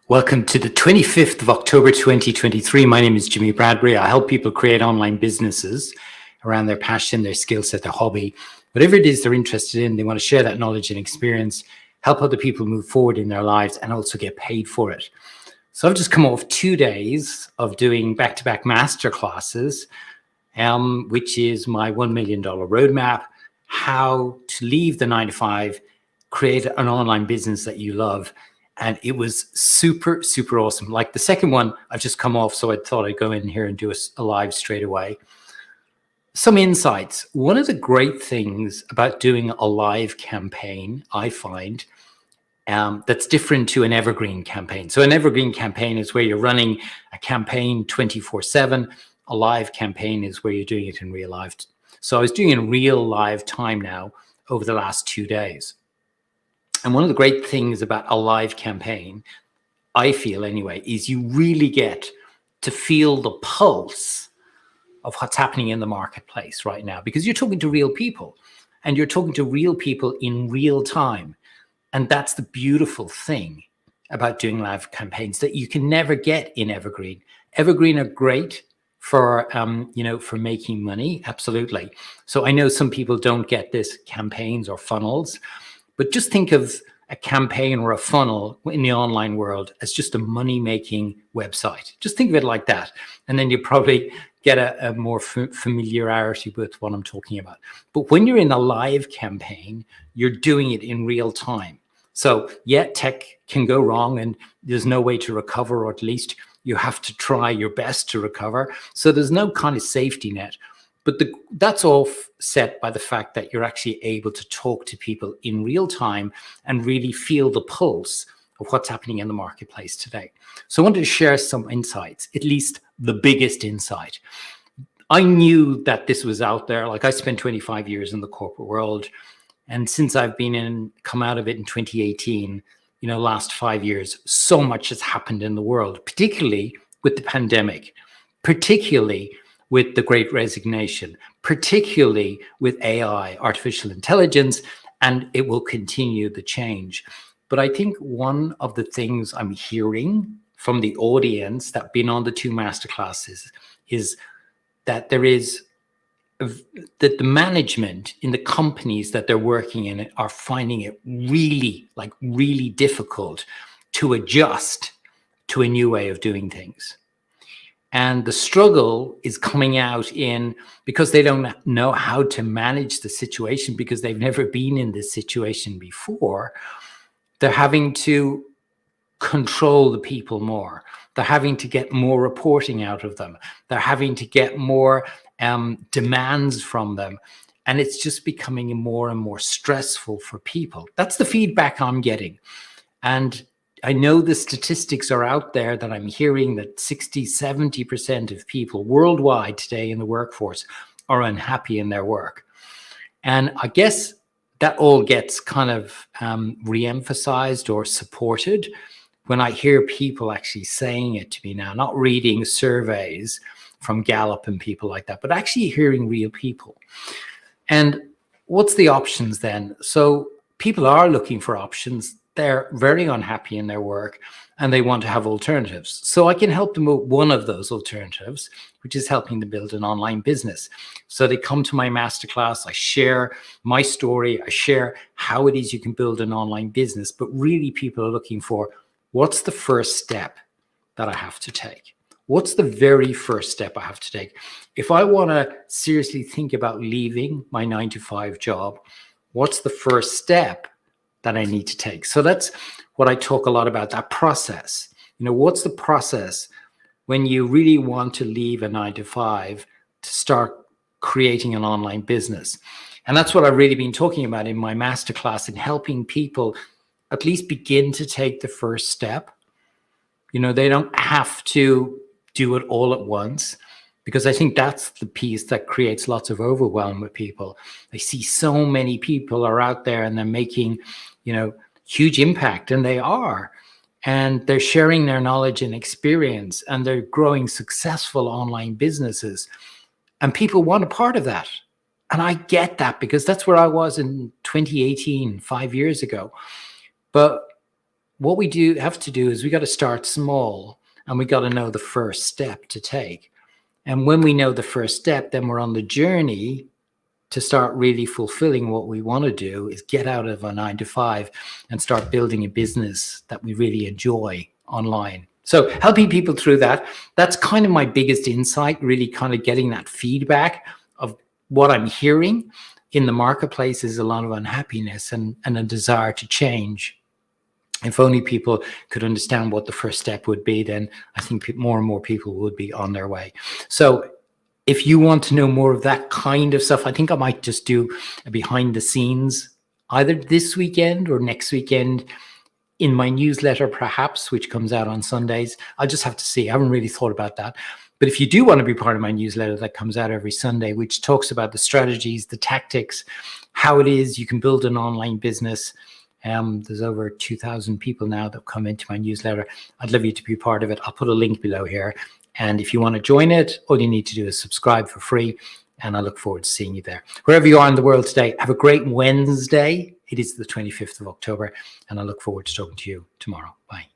Welcome to the 25th of October 2023. My name is Jimmy Bradbury. I help people create online businesses around their passion, their skill set, their hobby. Whatever it is they're interested in, they want to share that knowledge and experience, help other people move forward in their lives, and also get paid for it. So I've just come off 2 days of doing back-to-back masterclasses, which is my $1 million roadmap, how to leave the 9-to-5, create an online business that you love. And it was super, super awesome. Like the second one, I've just come off, so I thought I'd go in here and do a live straight away. Some insights. One of the great things about doing a live campaign, I find, that's different to an evergreen campaign. So an evergreen campaign is where you're running a campaign 24/7. A live campaign is where you're doing it in real life. So I was doing it in real live time now over the last 2 days. And one of the great things about a live campaign, I feel anyway, is you really get to feel the pulse of what's happening in the marketplace right now, because you're talking to real people and you're talking to real people in real time. And that's the beautiful thing about doing live campaigns that you can never get in evergreen. Evergreen are great for, for making money. Absolutely. So I know some people don't get this, campaigns or funnels. But just think of a campaign or a funnel in the online world as just a money-making website. Just think of it like that. And then you probably get a more familiarity with what I'm talking about. But when you're in a live campaign, you're doing it in real time. So yeah, tech can go wrong and there's no way to recover, or at least you have to try your best to recover. So there's no kind of safety net. But that's offset by the fact that you're actually able to talk to people in real time and really feel the pulse of what's happening in the marketplace today. So I wanted to share some insights, at least the biggest insight. I knew that this was out there. Like, I spent 25 years in the corporate world. And since I've come out of it in 2018, last 5 years, so much has happened in the world, particularly with the pandemic, particularly with the Great Resignation, particularly with AI, artificial intelligence, and it will continue the change. But I think one of the things I'm hearing from the audience that have been on the 2 masterclasses is that that the management in the companies that they're working in are finding it really difficult to adjust to a new way of doing things. And the struggle is coming out because they don't know how to manage the situation, because they've never been in this situation before. They're having to control the people more. They're having to get more reporting out of them. They're having to get more demands from them. And it's just becoming more and more stressful for people. That's the feedback I'm getting. And I know the statistics are out there that I'm hearing that 60-70% of people worldwide today in the workforce are unhappy in their work. And I guess that all gets kind of re-emphasized or supported when I hear people actually saying it to me now, not reading surveys from Gallup and people like that, but actually hearing real people. And what's the options then? So people are looking for options. They're very unhappy in their work and they want to have alternatives. So I can help them with one of those alternatives, which is helping them build an online business. So they come to my masterclass, I share my story, I share how it is you can build an online business, but really people are looking for, what's the first step that I have to take? What's the very first step I have to take? If I want to seriously think about leaving my 9-to-5 job, what's the first step that I need to take? So that's what I talk a lot about, that process. What's the process when you really want to leave a 9-to-5 to start creating an online business? And that's what I've really been talking about in my masterclass, and helping people at least begin to take the first step. They don't have to do it all at once, because I think that's the piece that creates lots of overwhelm with people. They see so many people are out there and they're making, huge impact, and they are. And they're sharing their knowledge and experience, and they're growing successful online businesses. And people want a part of that. And I get that, because that's where I was in 2018, 5 years ago. But what we do have to do is we got to start small, and we got to know the first step to take. And when we know the first step, then we're on the journey to start really fulfilling what we want to do, is get out of a 9 to 5 and start building a business that we really enjoy online. So helping people through that, that's kind of my biggest insight, really kind of getting that feedback of what I'm hearing in the marketplace is a lot of unhappiness and a desire to change. If only people could understand what the first step would be, then I think more and more people would be on their way. So if you want to know more of that kind of stuff, I think I might just do a behind the scenes either this weekend or next weekend in my newsletter, perhaps, which comes out on Sundays. I'll just have to see. I haven't really thought about that. But if you do want to be part of my newsletter that comes out every Sunday, which talks about the strategies, the tactics, how it is you can build an online business. There's over 2,000 people now that come into my newsletter. I'd love you to be part of it. I'll put a link below here. And if you want to join it, all you need to do is subscribe for free. And I look forward to seeing you there. Wherever you are in the world today, have a great Wednesday. It is the 25th of October. And I look forward to talking to you tomorrow. Bye.